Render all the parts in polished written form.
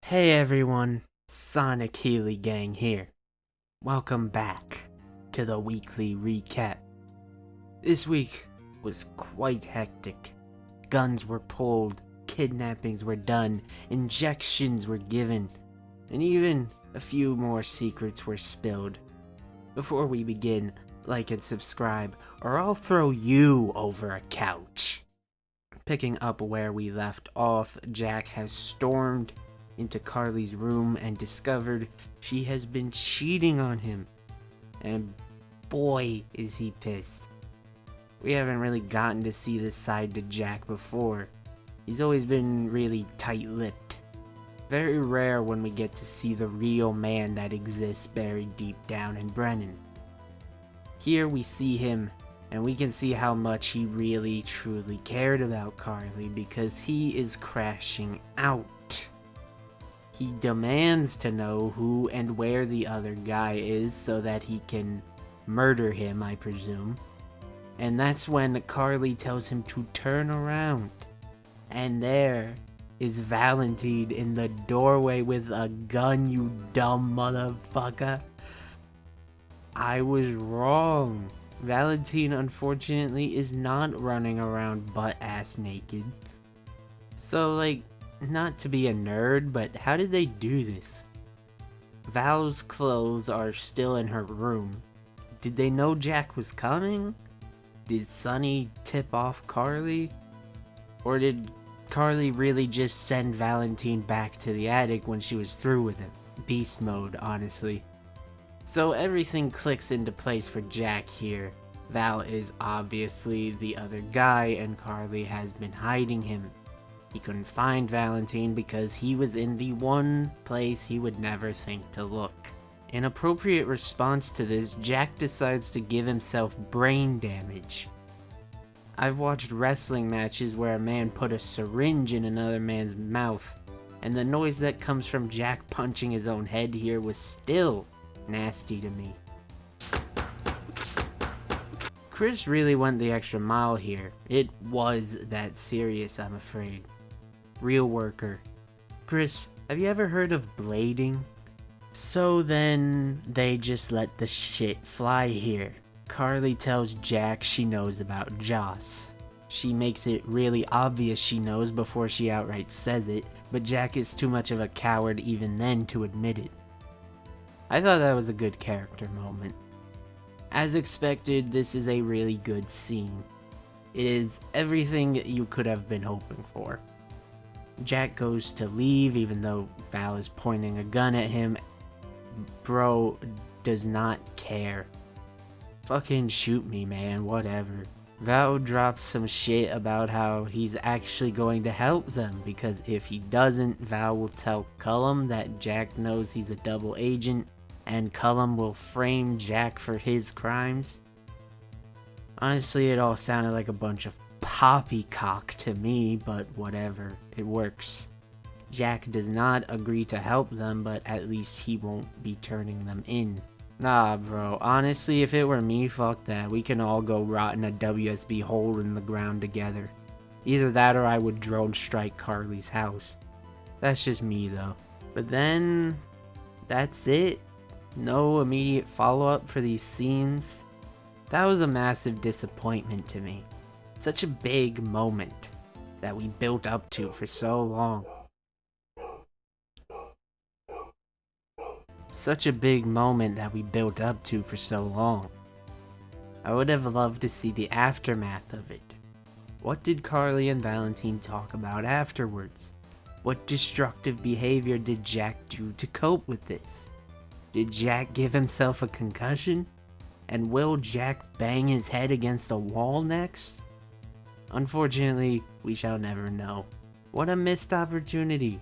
Hey everyone, Sonic Healy Gang here. Welcome back to the weekly recap. This week was quite hectic. Guns were pulled, kidnappings were done, injections were given, and even a few more secrets were spilled. Before we begin, like and subscribe, or I'll throw you over a couch. Picking up where we left off, Jack has stormed into Carly's room and discovered she has been cheating on him. And boy, is he pissed. We haven't really gotten to see this side to Jack before. He's always been really tight-lipped. Very rare when we get to see the real man that exists buried deep down in Brennan. Here we see him, and we can see how much he really truly cared about Carly because he is crashing out. He demands to know who and where the other guy is so that he can murder him, I presume. And that's when Carly tells him to turn around. And there is Valentine in the doorway with a gun, you dumb motherfucker. I was wrong. Valentine, unfortunately, is not running around butt-ass naked. So, not to be a nerd, but how did they do this? Val's clothes are still in her room. Did they know Jack was coming? Did Sonny tip off Carly? Or did Carly really just send Valentine back to the attic when she was through with him? Beast mode, honestly. So everything clicks into place for Jack here. Val is obviously the other guy, and Carly has been hiding him. He couldn't find Valentine because he was in the one place he would never think to look. In appropriate response to this, Jack decides to give himself brain damage. I've watched wrestling matches where a man put a syringe in another man's mouth, and the noise that comes from Jack punching his own head here was still nasty to me. Chris really went the extra mile here. It was that serious, I'm afraid. Real worker. Chris, have you ever heard of blading? So then, they just let the shit fly here. Carly tells Jack she knows about Joss. She makes it really obvious she knows before she outright says it, but Jack is too much of a coward even then to admit it. I thought that was a good character moment. As expected, this is a really good scene. It is everything you could have been hoping for. Jack goes to leave even though Val is pointing a gun at him. Bro does not care. Fucking shoot me, man, whatever. Val drops some shit about how he's actually going to help them, because if he doesn't, Val will tell Cullum that Jack knows he's a double agent, and Cullum will frame Jack for his crimes. Honestly, it all sounded like a bunch of poppycock to me, but whatever, it works. Jack does not agree to help them, but at least he won't be turning them in. Nah, bro, honestly, if it were me, fuck that. We can all go rot in a WSB hole in the ground together. Either that or I would drone strike Carly's house. That's just me, though. But then, that's it. No immediate follow-up for these scenes. That was a massive disappointment to me. Such a big moment that we built up to for so long. Such a big moment that we built up to for so long. I would have loved to see the aftermath of it. What did Carly and Valentine talk about afterwards? What destructive behavior did Jack do to cope with this? Did Jack give himself a concussion? And will Jack bang his head against a wall next? Unfortunately, we shall never know. What a missed opportunity.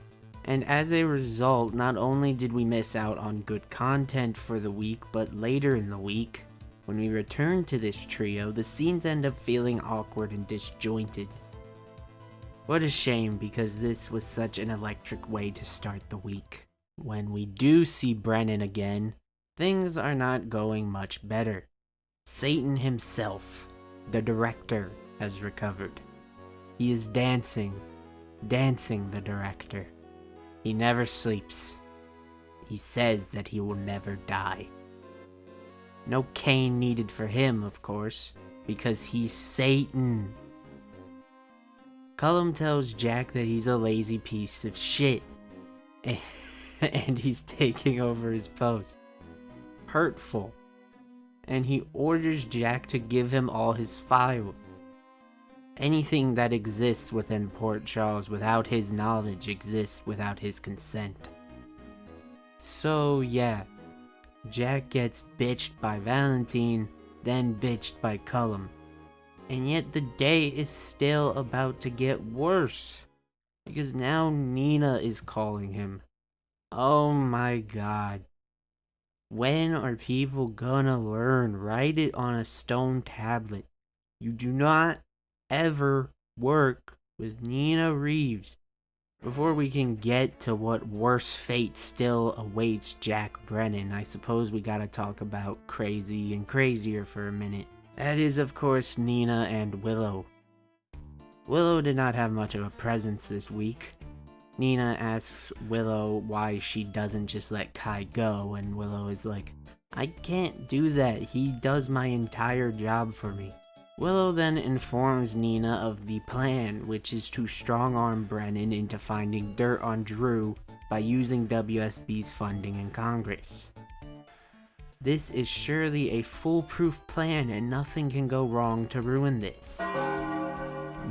And as a result, not only did we miss out on good content for the week, but later in the week, when we return to this trio, the scenes end up feeling awkward and disjointed. What a shame, because this was such an electric way to start the week. When we do see Brennan again, things are not going much better. Satan himself, the director, has recovered. He is dancing the director. He never sleeps. He says that he will never die. No cane needed for him, of course, because he's Satan. Cullum tells Jack that he's a lazy piece of shit, and he's taking over his post. Hurtful. And he orders Jack to give him all his files. Anything that exists within Port Charles without his knowledge exists without his consent. So yeah, Jack gets bitched by Valentine, then bitched by Cullum. And yet the day is still about to get worse, because now Nina is calling him. Oh my god. When are people gonna learn? Write it on a stone tablet. You do not ever work with Nina Reeves. Before we can get to what worse fate still awaits Jack Brennan, I suppose we gotta talk about Crazy and Crazier for a minute. That is, of course, Nina and Willow. Willow did not have much of a presence this week. Nina asks Willow why she doesn't just let Kai go, and Willow is like, I can't do that, he does my entire job for me. Willow then informs Nina of the plan, which is to strong-arm Brennan into finding dirt on Drew by using WSB's funding in Congress. This is surely a foolproof plan and nothing can go wrong to ruin this.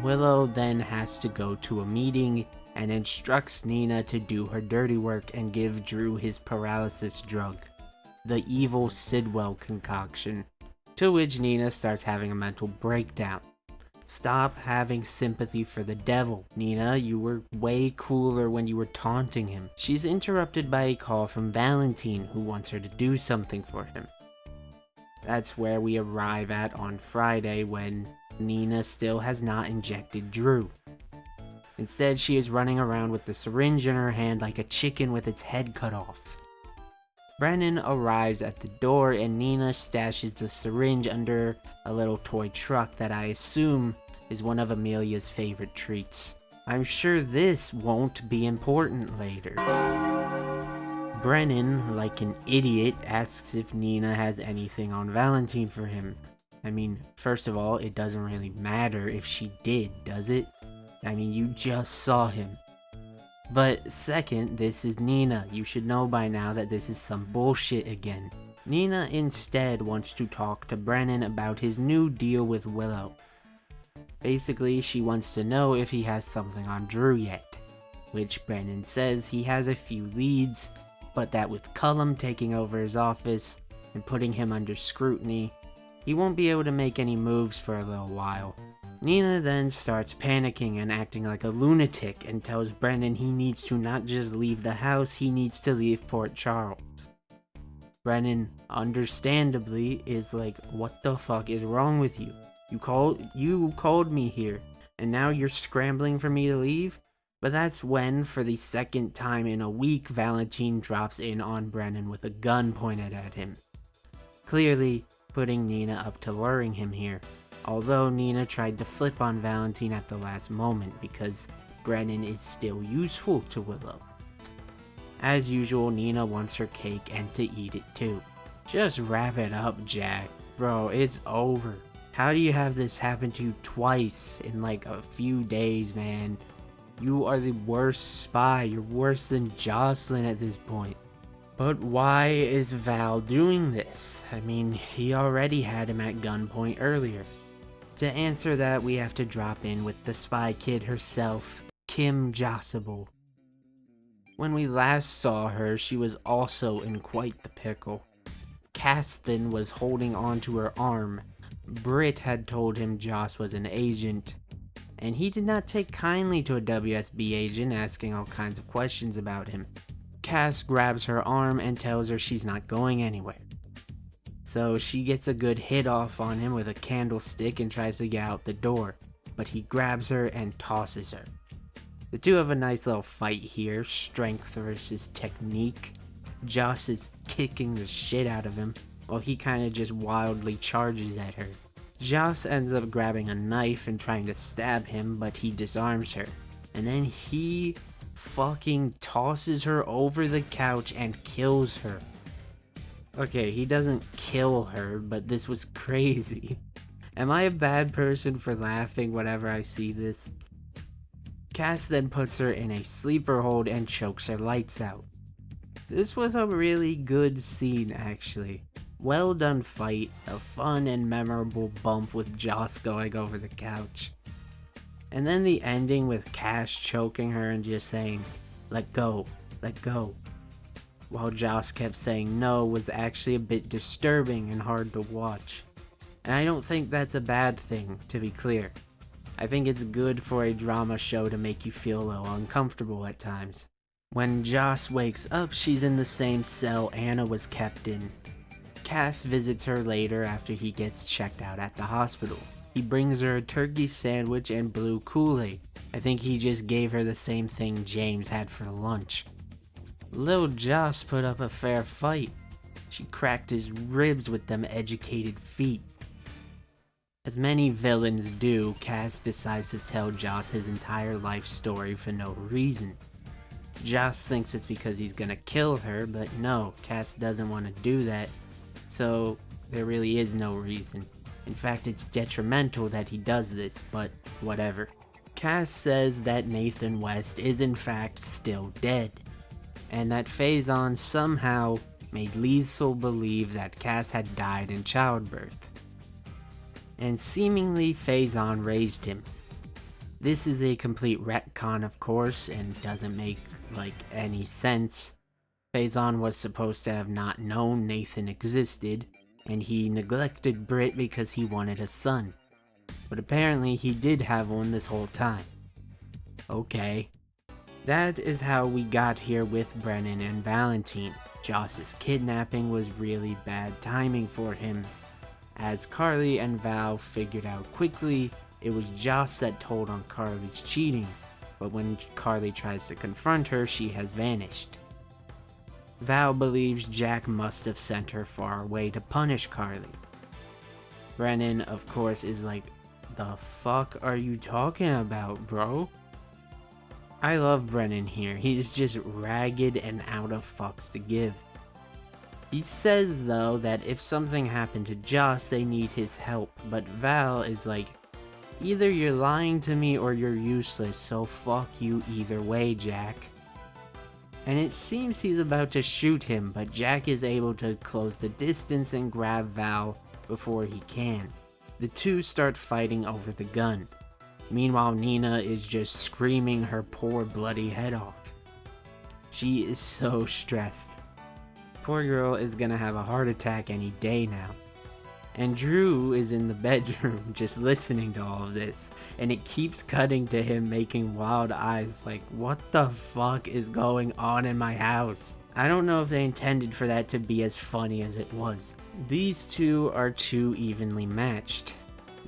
Willow then has to go to a meeting and instructs Nina to do her dirty work and give Drew his paralysis drug, the evil Sidwell concoction, to which Nina starts having a mental breakdown. Stop having sympathy for the devil. Nina, you were way cooler when you were taunting him. She's interrupted by a call from Valentine, who wants her to do something for him. That's where we arrive at on Friday, when Nina still has not injected Drew. Instead, she is running around with the syringe in her hand like a chicken with its head cut off. Brennan arrives at the door and Nina stashes the syringe under a little toy truck that I assume is one of Amelia's favorite treats. I'm sure this won't be important later. Brennan, like an idiot, asks if Nina has anything on Valentine for him. I mean, first of all, it doesn't really matter if she did, does it? I mean, you just saw him. But second, this is Nina. You should know by now that this is some bullshit again. Nina instead wants to talk to Brennan about his new deal with Willow. Basically, she wants to know if he has something on Drew yet, which Brennan says he has a few leads, but that with Cullum taking over his office and putting him under scrutiny, he won't be able to make any moves for a little while. Nina then starts panicking and acting like a lunatic and tells Brennan he needs to not just leave the house, he needs to leave Port Charles. Brennan, understandably, is like, what the fuck is wrong with you? You called me here, and now you're scrambling for me to leave? But that's when, for the second time in a week, Valentine drops in on Brennan with a gun pointed at him, clearly putting Nina up to luring him here. Although Nina tried to flip on Valentine at the last moment because Brennan is still useful to Willow. As usual, Nina wants her cake and to eat it too. Just wrap it up, Jack. Bro, it's over. How do you have this happen to you twice in like a few days, man? You are the worst spy. You're worse than Jocelyn at this point. But why is Val doing this? I mean, he already had him at gunpoint earlier. To answer that, we have to drop in with the spy kid herself, Kim Possible. When we last saw her, she was also in quite the pickle. Caston was holding onto her arm. Britt had told him Joss was an agent, and he did not take kindly to a WSB agent asking all kinds of questions about him. Cass grabs her arm and tells her she's not going anywhere. So she gets a good hit off on him with a candlestick and tries to get out the door, but he grabs her and tosses her. The two have a nice little fight here, strength versus technique. Joss is kicking the shit out of him, while he kinda just wildly charges at her. Joss ends up grabbing a knife and trying to stab him, but he disarms her. And then he fucking tosses her over the couch and kills her. Okay, he doesn't kill her, but this was crazy. Am I a bad person for laughing whenever I see this? Cass then puts her in a sleeper hold and chokes her lights out. This was a really good scene, actually. Well done fight, a fun and memorable bump with Joss going over the couch. And then the ending with Cass choking her and just saying, "Let go, let go," while Joss kept saying no, was actually a bit disturbing and hard to watch. And I don't think that's a bad thing, to be clear. I think it's good for a drama show to make you feel a little uncomfortable at times. When Joss wakes up, she's in the same cell Anna was kept in. Cass visits her later after he gets checked out at the hospital. He brings her a turkey sandwich and blue Kool-Aid. I think he just gave her the same thing James had for lunch. Lil Joss put up a fair fight. She cracked his ribs with them educated feet. As many villains do, Cass decides to tell Joss his entire life story for no reason. Joss thinks it's because he's gonna kill her, but no, Cass doesn't want to do that, so there really is no reason. In fact, it's detrimental that he does this, but whatever. Cass says that Nathan West is in fact still dead, and that Faison somehow made Liesel believe that Cass had died in childbirth. And seemingly Faison raised him. This is a complete retcon, of course, and doesn't make any sense. Faison was supposed to have not known Nathan existed, and he neglected Britt because he wanted a son. But apparently he did have one this whole time. Okay. That is how we got here with Brennan and Valentine. Joss's kidnapping was really bad timing for him. As Carly and Val figured out quickly, it was Joss that told on Carly's cheating, but when Carly tries to confront her, she has vanished. Val believes Jack must have sent her far away to punish Carly. Brennan, of course, is like, "The fuck are you talking about, bro?" I love Brennan here. He's just ragged and out of fucks to give. He says, though, that if something happened to Joss, they need his help, but Val is like, "Either you're lying to me or you're useless, so fuck you either way, Jack." And it seems he's about to shoot him, but Jack is able to close the distance and grab Val before he can. The two start fighting over the gun. Meanwhile, Nina is just screaming her poor bloody head off. She is so stressed. Poor girl is gonna have a heart attack any day now. And Drew is in the bedroom just listening to all of this, and it keeps cutting to him making wild eyes like, what the fuck is going on in my house? I don't know if they intended for that to be as funny as it was. These two are too evenly matched.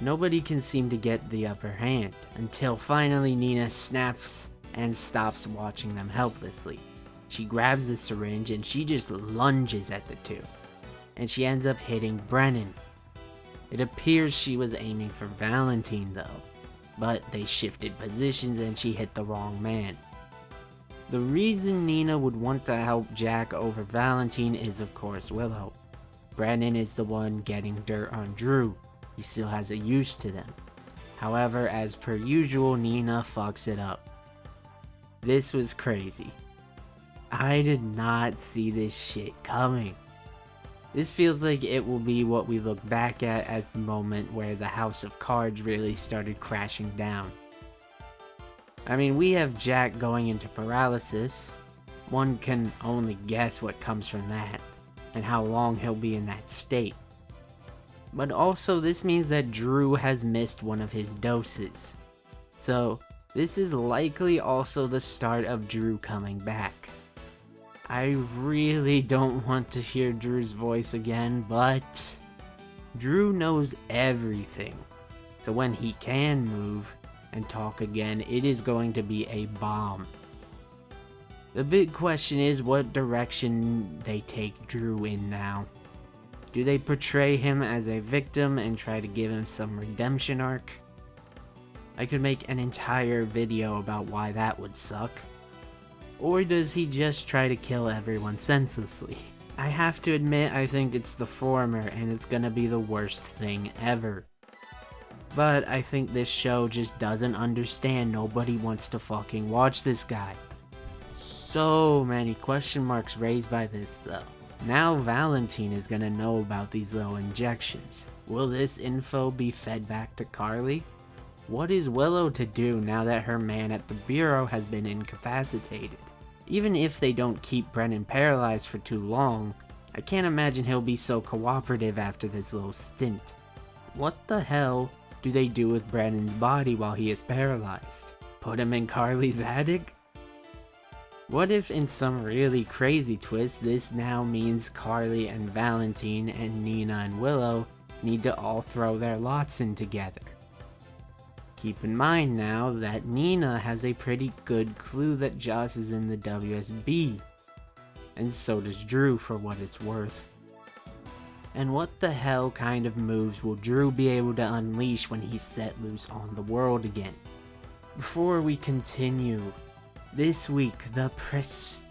Nobody can seem to get the upper hand, until finally Nina snaps and stops watching them helplessly. She grabs the syringe and she just lunges at the two, and she ends up hitting Brennan. It appears she was aiming for Valentine though, but they shifted positions and she hit the wrong man. The reason Nina would want to help Jack over Valentine is of course Willow. Brennan is the one getting dirt on Drew. He still has a use to them. However, as per usual, Nina fucks it up. This was crazy. I did not see this shit coming. This feels like it will be what we look back at as the moment where the House of Cards really started crashing down. I mean, we have Jack going into paralysis. One can only guess what comes from that, and how long he'll be in that state. But also, this means that Drew has missed one of his doses. So, this is likely also the start of Drew coming back. I really don't want to hear Drew's voice again, but Drew knows everything. So when he can move and talk again, it is going to be a bomb. The big question is what direction they take Drew in now. Do they portray him as a victim and try to give him some redemption arc? I could make an entire video about why that would suck. Or does he just try to kill everyone senselessly? I have to admit, I think it's the former, and it's gonna be the worst thing ever. But I think this show just doesn't understand nobody wants to fucking watch this guy. So many question marks raised by this though. Now Valentine is gonna know about these little injections. Will this info be fed back to Carly? What is Willow to do now that her man at the Bureau has been incapacitated? Even if they don't keep Brennan paralyzed for too long, I can't imagine he'll be so cooperative after this little stint. What the hell do they do with Brennan's body while he is paralyzed? Put him in Carly's attic? What if in some really crazy twist this now means Carly and Valentine and Nina and Willow need to all throw their lots in together? Keep in mind now that Nina has a pretty good clue that Joss is in the WSB, and so does Drew for what it's worth. And what the hell kind of moves will Drew be able to unleash when he's set loose on the world again? Before we continue, this week the prestigious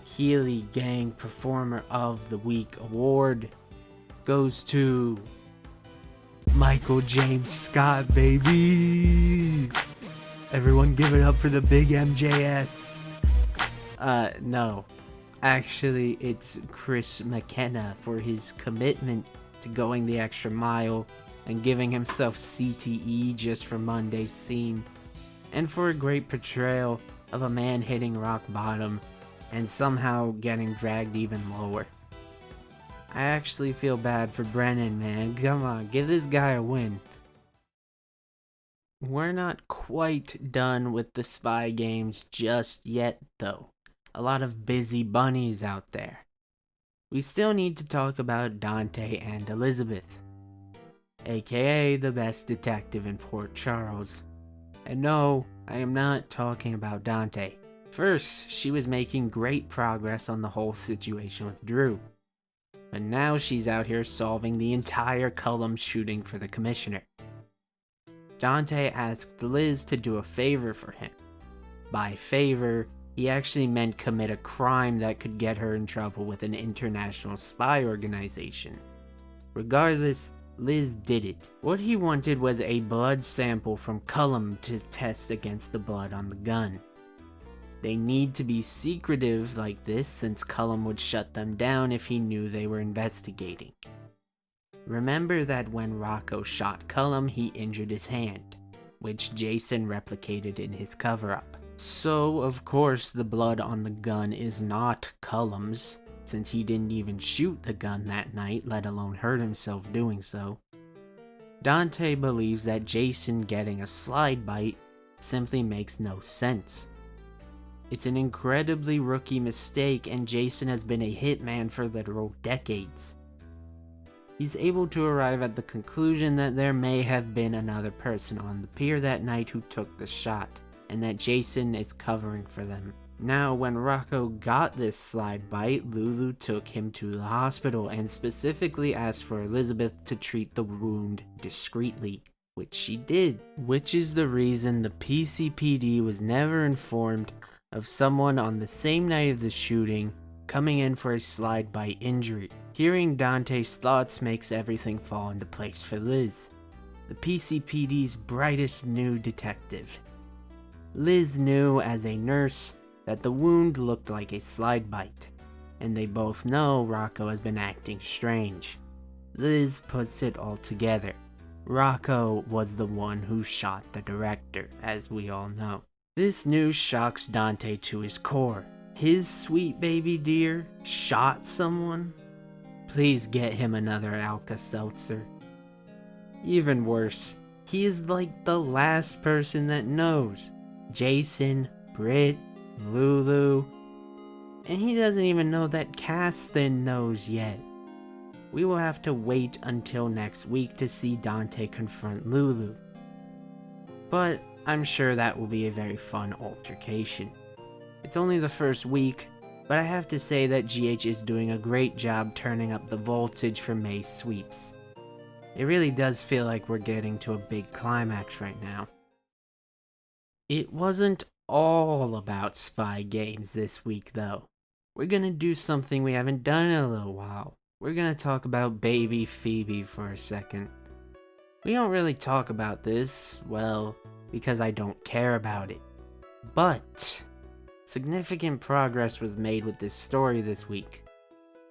Healy Gang Performer of the Week award goes to Michael James Scott, baby! Everyone give it up for the big MJS. No. Actually, it's Chris McKenna for his commitment to going the extra mile and giving himself CTE just for Monday's scene, and for a great portrayal of a man hitting rock bottom and somehow getting dragged even lower. I actually feel bad for Brennan, man. Come on, give this guy a win. We're not quite done with the spy games just yet, though. A lot of busy bunnies out there. We still need to talk about Dante and Elizabeth, aka the best detective in Port Charles. And no, I am not talking about Dante. First, she was making great progress on the whole situation with Drew. But now she's out here solving the entire Cullum shooting for the commissioner. Dante asked Liz to do a favor for him. By favor, he actually meant commit a crime that could get her in trouble with an international spy organization. Regardless, Liz did it. What he wanted was a blood sample from Cullum to test against the blood on the gun. They need to be secretive like this since Cullum would shut them down if he knew they were investigating. Remember that when Rocco shot Cullum, he injured his hand, which Jason replicated in his cover-up. So, of course, the blood on the gun is not Cullum's, since he didn't even shoot the gun that night, let alone hurt himself doing so. Dante believes that Jason getting a slide bite simply makes no sense. It's an incredibly rookie mistake, and Jason has been a hitman for literal decades. He's able to arrive at the conclusion that there may have been another person on the pier that night who took the shot, and that Jason is covering for them. Now, when Rocco got this slide bite, Lulu took him to the hospital and specifically asked for Elizabeth to treat the wound discreetly, which she did. Which is the reason the PCPD was never informed of someone on the same night of the shooting coming in for a slide bite injury. Hearing Dante's thoughts makes everything fall into place for Liz, the PCPD's brightest new detective. Liz knew as a nurse that the wound looked like a slide bite, and they both know Rocco has been acting strange. Liz puts it all together. Rocco was the one who shot the director, as we all know. This news shocks Dante to his core. His sweet baby dear shot someone? Please get him another Alka-Seltzer. Even worse, he is like the last person that knows. Jason, Britt, Lulu, and he doesn't even know that Caston knows yet. We will have to wait until next week to see Dante confront Lulu. But I'm sure that will be a very fun altercation. It's only the first week, but I have to say that GH is doing a great job turning up the voltage for May's sweeps. It really does feel like we're getting to a big climax right now. It wasn't all about spy games this week, though. We're gonna do something we haven't done in a little while. We're gonna talk about baby Phoebe for a second. We don't really talk about this, well, because I don't care about it. But significant progress was made with this story this week.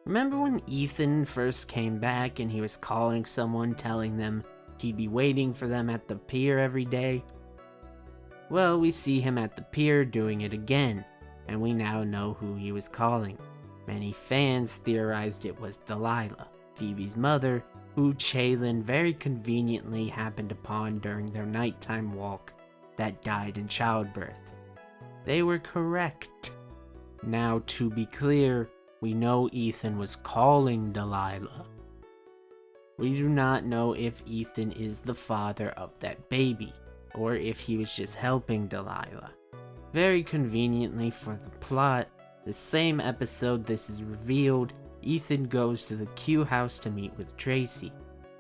Remember when Ethan first came back and he was calling someone telling them he'd be waiting for them at the pier every day? Well, we see him at the pier doing it again, and we now know who he was calling. Many fans theorized it was Delilah, Phoebe's mother, who Chaylin very conveniently happened upon during their nighttime walk that died in childbirth. They were correct. Now, to be clear, we know Ethan was calling Delilah. We do not know if Ethan is the father of that baby, or if he was just helping Delilah. Very conveniently for the plot, the same episode this is revealed, Ethan goes to the Q house to meet with Tracy.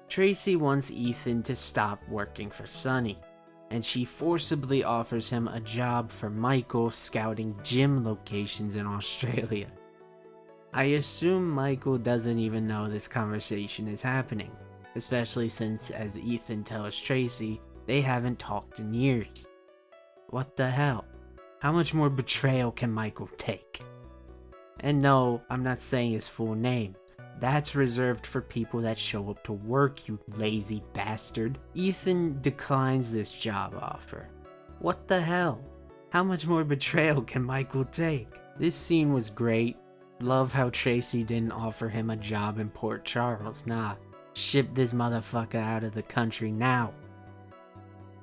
Tracy wants Ethan to stop working for Sunny, and she forcibly offers him a job for Michael scouting gym locations in Australia. I assume Michael doesn't even know this conversation is happening, especially since, as Ethan tells Tracy, they haven't talked in years. What the hell? How much more betrayal can Michael take? And no, I'm not saying his full name. That's reserved for people that show up to work, you lazy bastard. Ethan declines this job offer. What the hell? How much more betrayal can Michael take? This scene was great. Love how Tracy didn't offer him a job in Port Charles. Nah, ship this motherfucker out of the country now.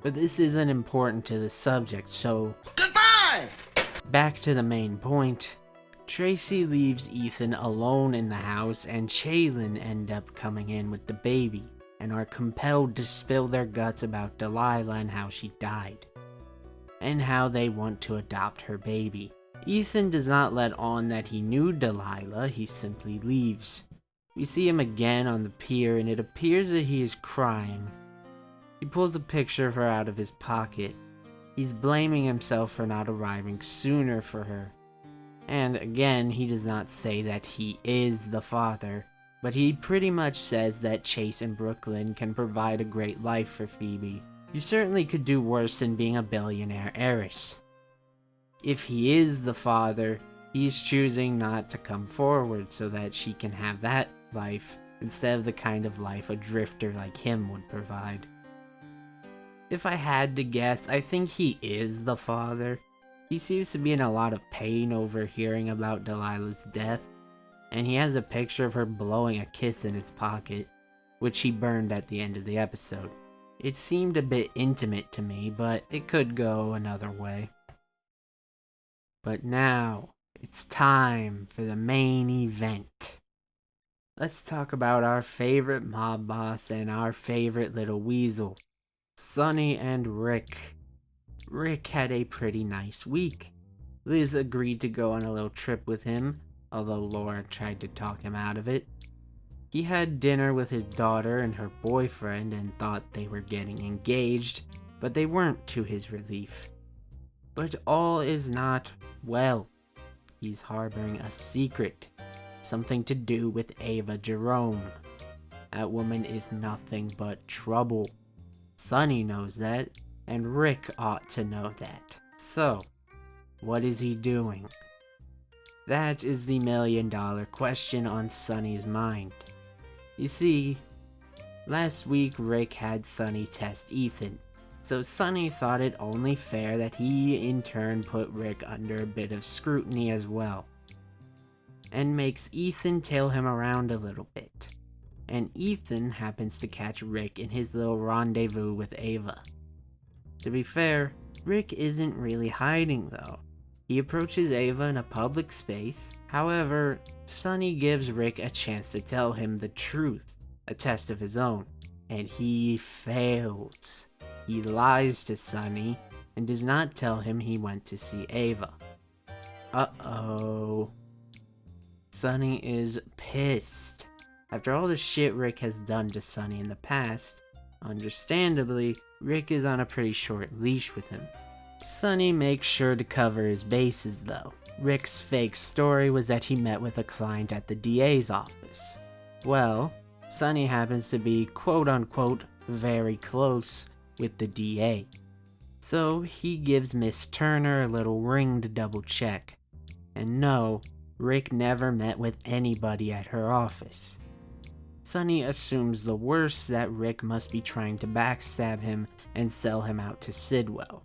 But this isn't important to the subject, so goodbye! Back to the main point. Tracy leaves Ethan alone in the house, and Chaylin end up coming in with the baby and are compelled to spill their guts about Delilah and how she died, and how they want to adopt her baby. Ethan does not let on that he knew Delilah, he simply leaves. We see him again on the pier, and it appears that he is crying. He pulls a picture of her out of his pocket. He's blaming himself for not arriving sooner for her. And again, he does not say that he is the father, but he pretty much says that Chase and Brooklyn can provide a great life for Phoebe. You certainly could do worse than being a billionaire heiress. If he is the father, he's choosing not to come forward so that she can have that life instead of the kind of life a drifter like him would provide. If I had to guess, I think he is the father. He seems to be in a lot of pain over hearing about Delilah's death, and he has a picture of her blowing a kiss in his pocket, which he burned at the end of the episode. It seemed a bit intimate to me, but it could go another way. But now, it's time for the main event. Let's talk about our favorite mob boss and our favorite little weasel, Sunny and Rick. Rick had a pretty nice week. Liz agreed to go on a little trip with him, although Laura tried to talk him out of it. He had dinner with his daughter and her boyfriend and thought they were getting engaged, but they weren't, to his relief. But all is not well. He's harboring a secret, something to do with Ava Jerome. That woman is nothing but trouble. Sunny knows that, and Rick ought to know that. So, what is he doing? That is the million-dollar question on Sunny's mind. You see, last week Rick had Sunny test Ethan, so Sunny thought it only fair that he in turn put Rick under a bit of scrutiny as well, and makes Ethan tail him around a little bit. And Ethan happens to catch Rick in his little rendezvous with Ava. To be fair, Rick isn't really hiding though. He approaches Ava in a public space. However, Sunny gives Rick a chance to tell him the truth, a test of his own, and he fails. He lies to Sunny and does not tell him he went to see Ava. Uh-oh. Sunny is pissed. After all the shit Rick has done to Sunny in the past, understandably, Rick is on a pretty short leash with him. Sonny makes sure to cover his bases though. Rick's fake story was that he met with a client at the DA's office. Well, Sonny happens to be quote unquote very close with the DA. So he gives Miss Turner a little ring to double check. And no, Rick never met with anybody at her office. Sonny assumes the worst, that Rick must be trying to backstab him and sell him out to Sidwell.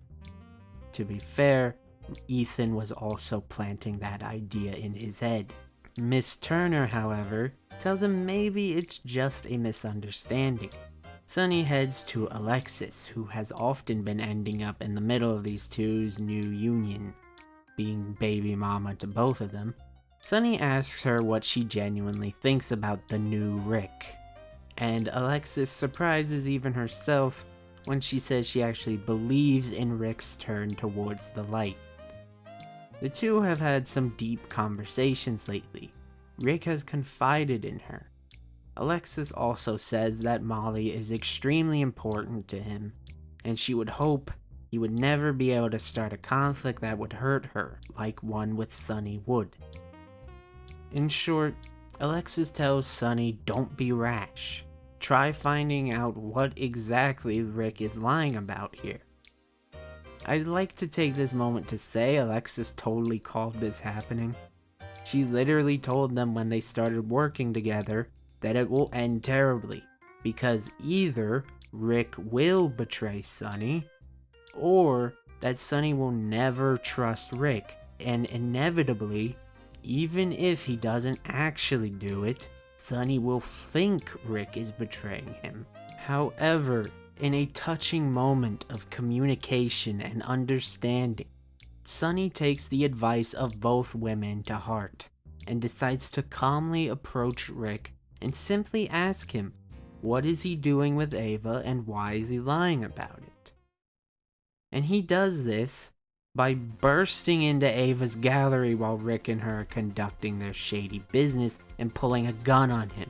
To be fair, Ethan was also planting that idea in his head. Miss Turner, however, tells him maybe it's just a misunderstanding. Sonny heads to Alexis, who has often been ending up in the middle of these two's new union, being baby mama to both of them. Sonny asks her what she genuinely thinks about the new Rick, and Alexis surprises even herself when she says she actually believes in Rick's turn towards the light. The two have had some deep conversations lately. Rick has confided in her. Alexis also says that Molly is extremely important to him, and she would hope he would never be able to start a conflict that would hurt her like one with Sonny would. In short, Alexis tells Sonny don't be rash. Try finding out what exactly Rick is lying about here. I'd like to take this moment to say Alexis totally called this happening. She literally told them when they started working together that it will end terribly, because either Rick will betray Sonny, or that Sonny will never trust Rick, and inevitably, even if he doesn't actually do it, Sonny will think Rick is betraying him. However, in a touching moment of communication and understanding, Sonny takes the advice of both women to heart, and decides to calmly approach Rick and simply ask him, what is he doing with Ava and why is he lying about it? And he does this by bursting into Ava's gallery while Rick and her are conducting their shady business and pulling a gun on him.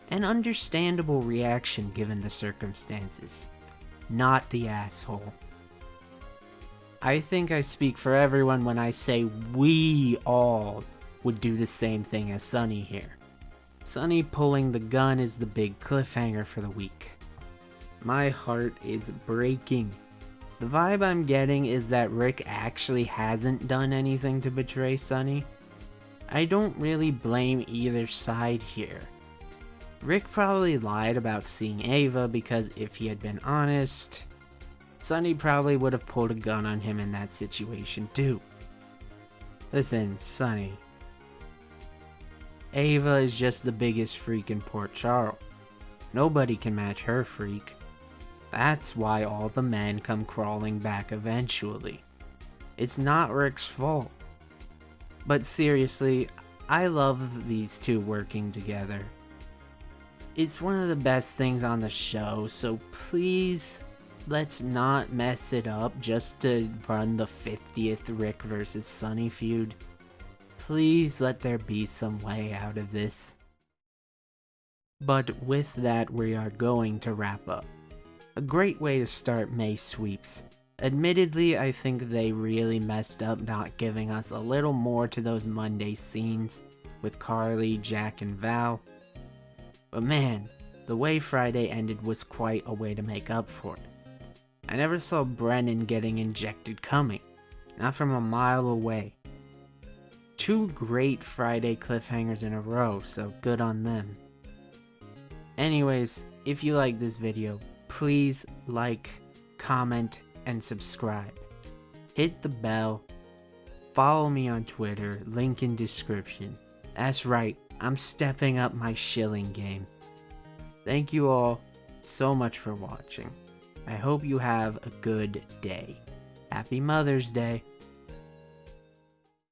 An understandable reaction given the circumstances. Not the asshole. I think I speak for everyone when I say we all would do the same thing as Sonny here. Sonny pulling the gun is the big cliffhanger for the week. My heart is breaking. The vibe I'm getting is that Rick actually hasn't done anything to betray Sonny. I don't really blame either side here. Rick probably lied about seeing Ava because if he had been honest, Sonny probably would have pulled a gun on him in that situation too. Listen, Sonny. Ava is just the biggest freak in Port Charles. Nobody can match her freak. That's why all the men come crawling back eventually. It's not Rick's fault. But seriously, I love these two working together. It's one of the best things on the show, so please, let's not mess it up just to run the 50th Rick versus Sonny feud. Please let there be some way out of this. But with that, we are going to wrap up. A great way to start May sweeps. Admittedly, I think they really messed up not giving us a little more to those Monday scenes with Carly, Jack, and Val. But man, the way Friday ended was quite a way to make up for it. I never saw Brennan getting injected coming, not from a mile away. 2 great Friday cliffhangers in a row, so good on them. Anyways, if you like this video, please like, comment, and subscribe. Hit the bell. Follow me on Twitter, link in description. That's right, I'm stepping up my shilling game. Thank you all so much for watching. I hope you have a good day. Happy Mother's Day.